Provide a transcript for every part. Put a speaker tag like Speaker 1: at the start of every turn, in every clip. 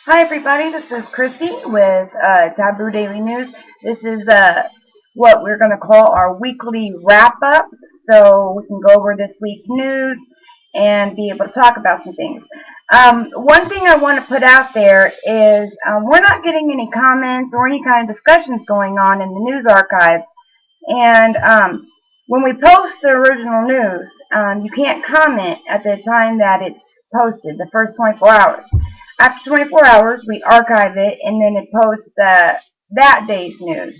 Speaker 1: Hi everybody, this is Chrissy with Taboo Daily News. This is what we're going to call our weekly wrap-up, so we can go over this week's news and be able to talk about some things. One thing I want to put out there is we're not getting any comments or any kind of discussions going on in the news archive. And when we post the original news, you can't comment at the time that it's posted, the first 24 hours. After 24 hours, we archive it, and then it posts that day's news.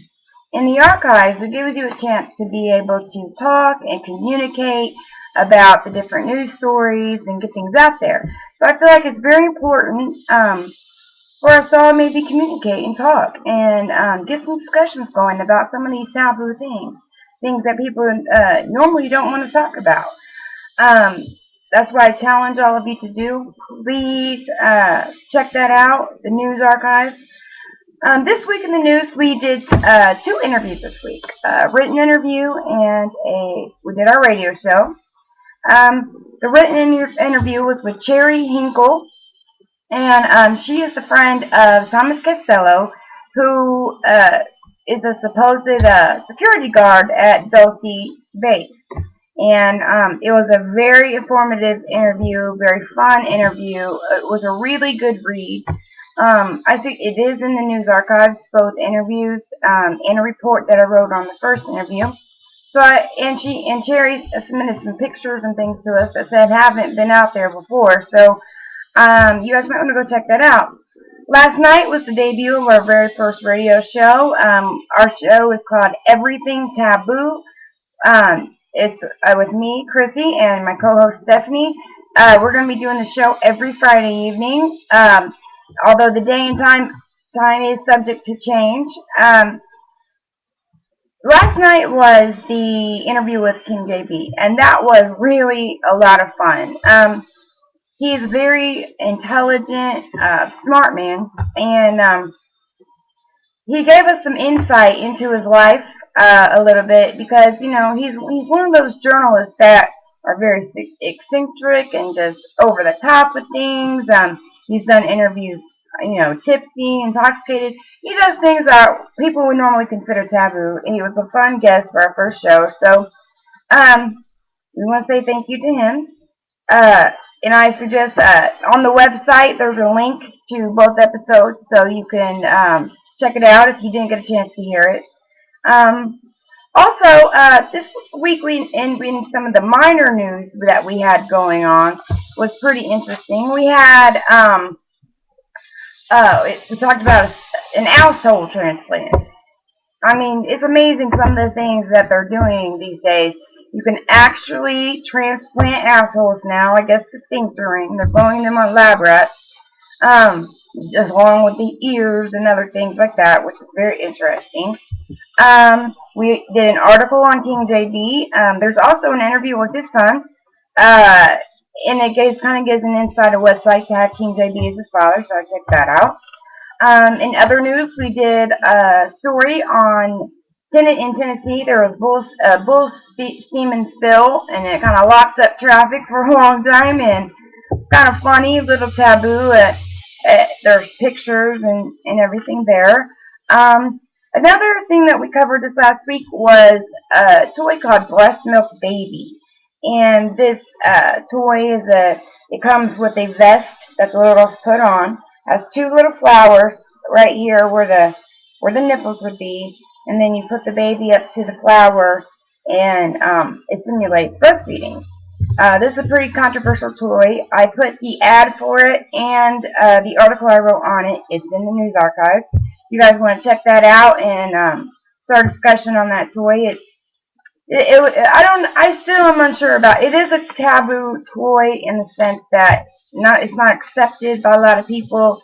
Speaker 1: In the archives, it gives you a chance to be able to talk and communicate about the different news stories and get things out there. So I feel like it's very important for us all to maybe communicate and talk and get some discussions going about some of these taboo things that people normally don't want to talk about. Um, that's what I challenge all of you to do. Please check that out, the news archives. This week in the news, we did two interviews this week, a written interview and we did our radio show. The written interview was with Cherry Hinkle, and she is the friend of Thomas Costello, who is a supposed security guard at Dulce Base. And it was a very informative interview, very fun interview. It was a really good read. I think it is in the news archives, both interviews and a report that I wrote on the first interview. So and Cherry submitted some pictures and things to us that said haven't been out there before. So you guys might want to go check that out. Last night was the debut of our very first radio show. Our show is called Everything Taboo. It's with me, Chrissy, and my co-host, Stephanie. We're going to be doing the show every Friday evening, although the day and time is subject to change. Last night was the interview with King JB, and that was really a lot of fun. He's a very intelligent, smart man, and he gave us some insight into his life a little bit because, you know, he's one of those journalists that are very eccentric and just over the top with things. He's done interviews, you know, tipsy, intoxicated. He does things that people would normally consider taboo, and he was a fun guest for our first show. So we want to say thank you to him. And I suggest on the website there's a link to both episodes, so you can check it out if you didn't get a chance to hear it. Also, this week in some of the minor news that we had going on was pretty interesting. We had we talked about an asshole transplant. I mean, it's amazing some of the things that they're doing these days. You can actually transplant assholes now. I guess the sphinctering. They're blowing them on lab rats, just along with the ears and other things like that, which is very interesting. We did an article on King JB. There's also an interview with his son, and it kind of gives an insight of what it's like to have King JB as his father, so I checked that out. In other news, we did a story on in Tennessee. There was bull semen spill, and it kind of locked up traffic for a long time, and kind of funny, little taboo. There's pictures and everything there. Another thing that we covered this last week was a toy called Breast Milk Baby. And this toy it comes with a vest that the little girls put on. Has two little flowers right here where the nipples would be, and then you put the baby up to the flower, and it simulates breastfeeding. This is a pretty controversial toy. I put the ad for it and the article I wrote on it. It's in the news archive. You guys want to check that out and start a discussion on that toy. I still am unsure about it. It is a taboo toy in the sense that it's not accepted by a lot of people,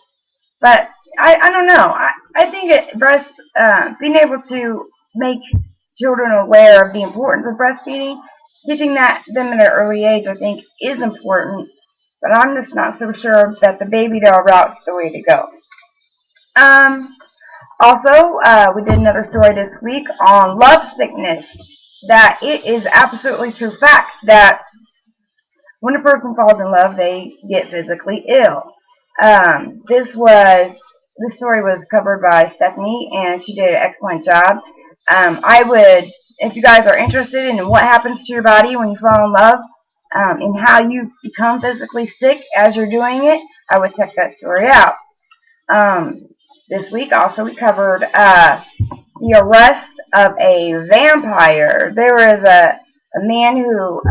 Speaker 1: but I don't know. I think being able to make children aware of the importance of breastfeeding, teaching them at an early age, I think is important, but I'm just not so sure that the baby doll route's the way to go. Also, we did another story this week on love sickness, that it is absolutely true fact that when a person falls in love, they get physically ill. This story was covered by Stephanie, and she did an excellent job. I would, if you guys are interested in what happens to your body when you fall in love, and how you become physically sick as you're doing it, I would check that story out. Um, this week also we covered the arrest of a vampire. There was a man who,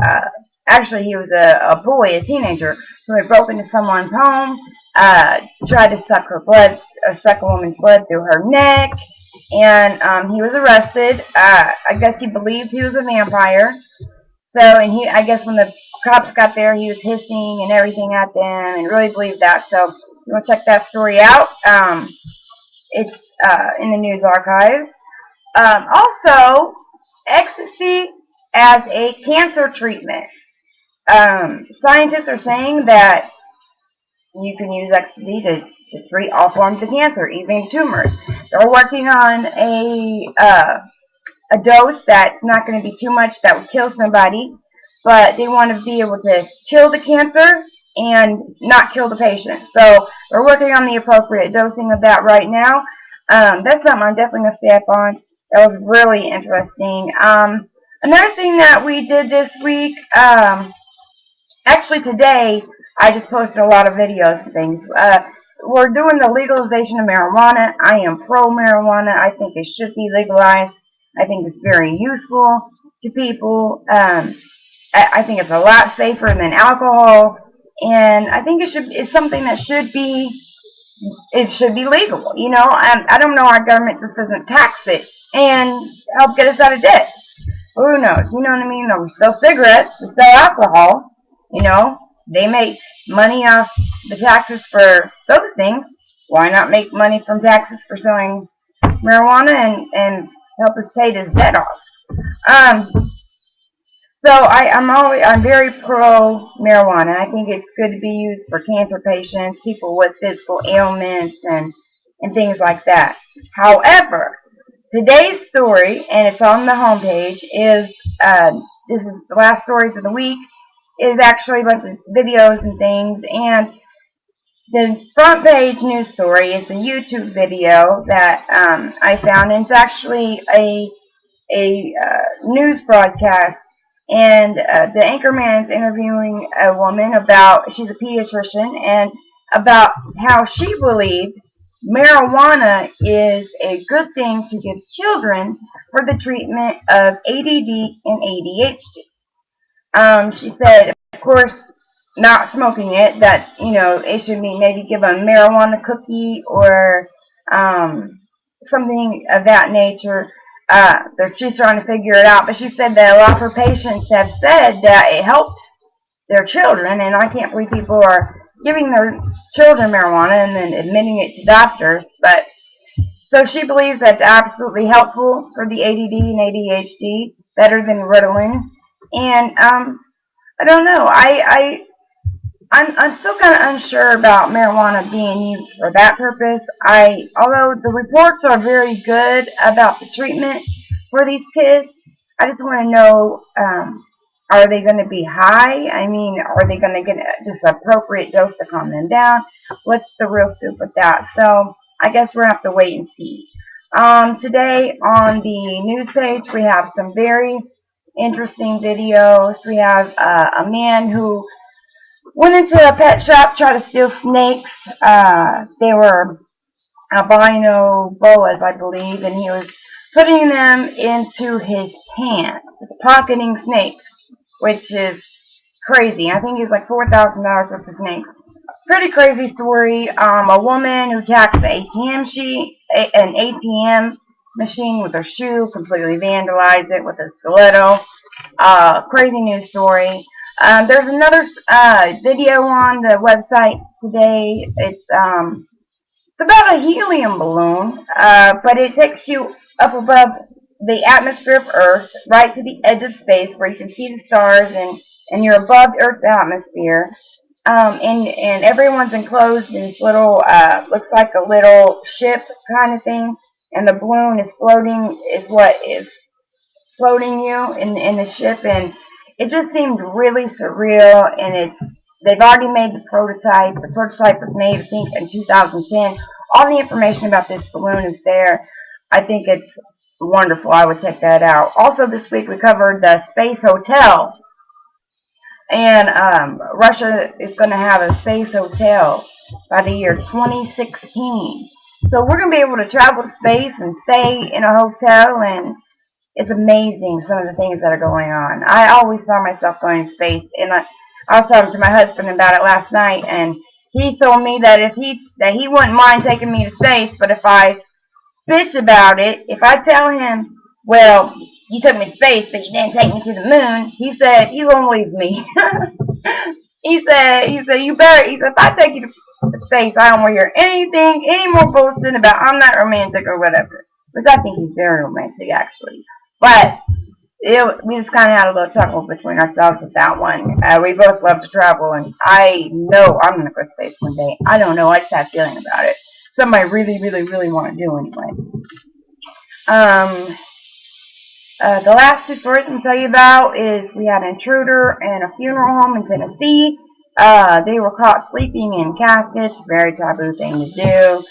Speaker 1: actually he was a boy, a teenager, who had broken into someone's home, tried to suck her blood, suck a woman's blood through her neck, and he was arrested. I guess he believed he was a vampire. So, and I guess when the cops got there, he was hissing and everything at them, and really believed that. So, you want to check that story out? It's in the news archive. Also, ecstasy as a cancer treatment. Scientists are saying that you can use ecstasy to treat all forms of cancer, even tumors. They're working on a dose that's not going to be too much that would kill somebody, but they want to be able to kill the cancer and not kill the patient. So we're working on the appropriate dosing of that right now. That's something I'm definitely going to stay up on. That was really interesting. Another thing that we did this week, actually today, I just posted a lot of videos and things. We're doing the legalization of marijuana. I am pro-marijuana. I think it should be legalized. I think it's very useful to people. I think it's a lot safer than alcohol, and I think it's something that should be legal. You know, I don't know, our government just doesn't tax it and help get us out of debt. Who knows? You know what I mean? We sell cigarettes, we sell alcohol. You know, they make money off the taxes for those things. Why not make money from taxes for selling marijuana and help us pay this debt off? So I'm very pro marijuana. I think it's good to be used for cancer patients, people with physical ailments, and things like that. However, today's story, and it's on the homepage, is this is the last stories of the week, is actually a bunch of videos and things, and the front page news story is a YouTube video that I found, and it's actually a news broadcast, and the anchorman is interviewing a woman about, she's a pediatrician, and about how she believes marijuana is a good thing to give children for the treatment of ADD and ADHD. She said, of course, not smoking it, that, you know, it should be maybe give a marijuana cookie or something of that nature. She's trying to figure it out, but she said that a lot of her patients have said that it helped their children, and I can't believe people are giving their children marijuana and then admitting it to doctors. But so she believes that's absolutely helpful for the ADD and ADHD, better than Ritalin. And I don't know. I'm still kind of unsure about marijuana being used for that purpose. Although the reports are very good about the treatment for these kids, I just want to know, are they going to be high? I mean, are they going to get just an appropriate dose to calm them down? What's the real soup with that? So I guess we're going to have to wait and see. Today on the news page, we have some very interesting videos. We have a man who went into a pet shop, tried to steal snakes. They were albino boas, I believe, and he was putting them into his pants, pocketing snakes, which is crazy. I think it was like $4,000 worth of snakes. Pretty crazy story. A woman who attacked an ATM machine with her shoe, completely vandalized it with a stiletto. Crazy news story. There's another video on the website today. It's about a helium balloon, but it takes you up above the atmosphere of Earth, right to the edge of space where you can see the stars, and you're above Earth's atmosphere. And everyone's enclosed in this little, looks like a little ship kind of thing, and the balloon is what is floating you in the ship, and it just seemed really surreal, and they've already made the prototype. The prototype was made, I think, in 2010. All the information about this balloon is there. I think it's wonderful. I would check that out. Also, this week we covered the Space Hotel. And Russia is going to have a space hotel by the year 2016. So we're going to be able to travel to space and stay in a hotel, and it's amazing some of the things that are going on. I always saw myself going to space, and I was talking to my husband about it last night, and he told me that he wouldn't mind taking me to space, but if I bitch about it, if I tell him, well, you took me to space, but you didn't take me to the moon, he said, you won't leave me. You better, if I take you to space, I don't want to hear anything, any more bullshit about I'm not romantic or whatever. Which I think he's very romantic, actually. But we just kind of had a little chuckle between ourselves with that one. We both love to travel, and I know I'm going to go to space one day. I don't know, I just have a feeling about it. Something I really, really, really want to do anyway. The last two stories I'm going to tell you about is we had an intruder in a funeral home in Tennessee. They were caught sleeping in caskets. Very taboo thing to do.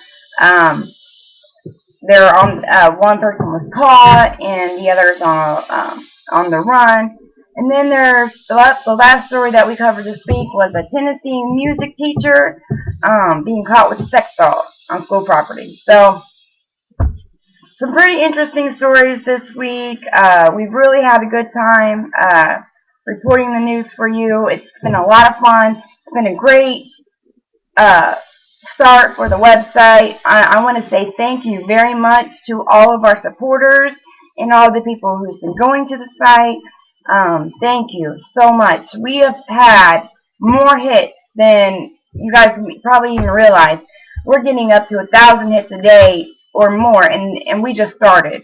Speaker 1: One person was caught, and the others on the run. And then there's the last story that we covered this week was a Tennessee music teacher being caught with sex dolls on school property. So some pretty interesting stories this week. We've really had a good time reporting the news for you. It's been a lot of fun. It's been a great start for the website. I want to say thank you very much to all of our supporters and all the people who've been going to the site. Thank you so much. We have had more hits than you guys probably even realize. We're getting up to 1,000 hits a day or more, and we just started.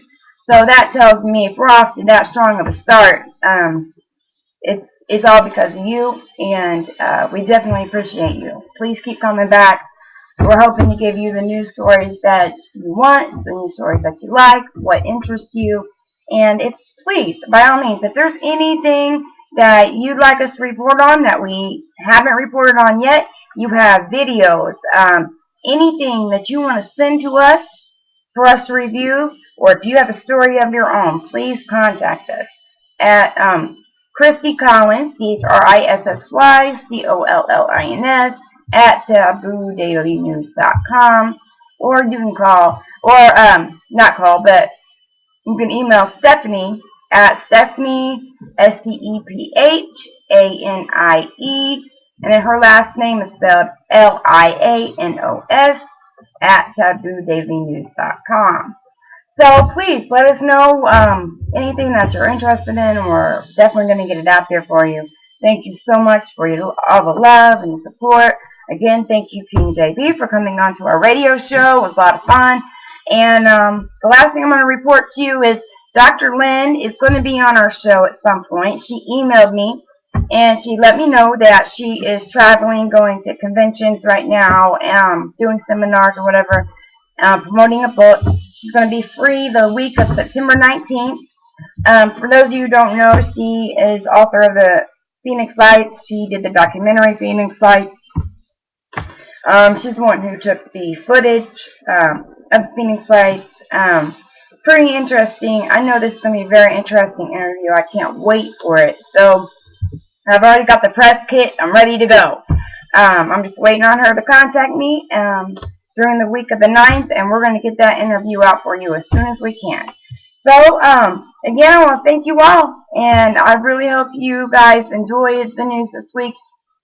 Speaker 1: So that tells me if we're off to that strong of a start, it's all because of you, and we definitely appreciate you. Please keep coming back. We're hoping to give you the news stories that you want, the news stories that you like, what interests you, and please, by all means, if there's anything that you'd like us to report on that we haven't reported on yet, you have videos, anything that you want to send to us for us to review, or if you have a story of your own, please contact us at Christy Collins, ChrissysYCollins, at TabooDailyNews.com, or you can call, or not call, but you can email Stephanie at Stephanie, STEPHANIE, and then her last name is spelled LIANOS, at TabooDailyNews.com. So please let us know anything that you're interested in. We're definitely going to get it out there for you. Thank you so much for all the love and the support. Again, thank you, King JB, for coming on to our radio show. It was a lot of fun. And the last thing I'm going to report to you is Dr. Lynn is going to be on our show at some point. She emailed me, and she let me know that she is traveling, going to conventions right now, doing seminars or whatever, promoting a book. She's going to be free the week of September 19th. For those of you who don't know, she is author of the Phoenix Lights. She did the documentary Phoenix Lights. She's the one who took the footage of Phoenix Lights. Pretty interesting. I know this is going to be a very interesting interview. I can't wait for it. So I've already got the press kit. I'm ready to go. I'm just waiting on her to contact me during the week of the 9th, and we're going to get that interview out for you as soon as we can. So, again, I want to thank you all, and I really hope you guys enjoyed the news this week,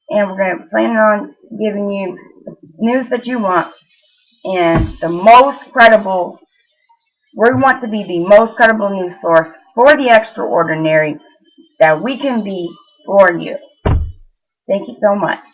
Speaker 1: and we're going to plan on giving you news that you want, and the most credible, we want to be the most credible news source for the extraordinary that we can be for you. Thank you so much.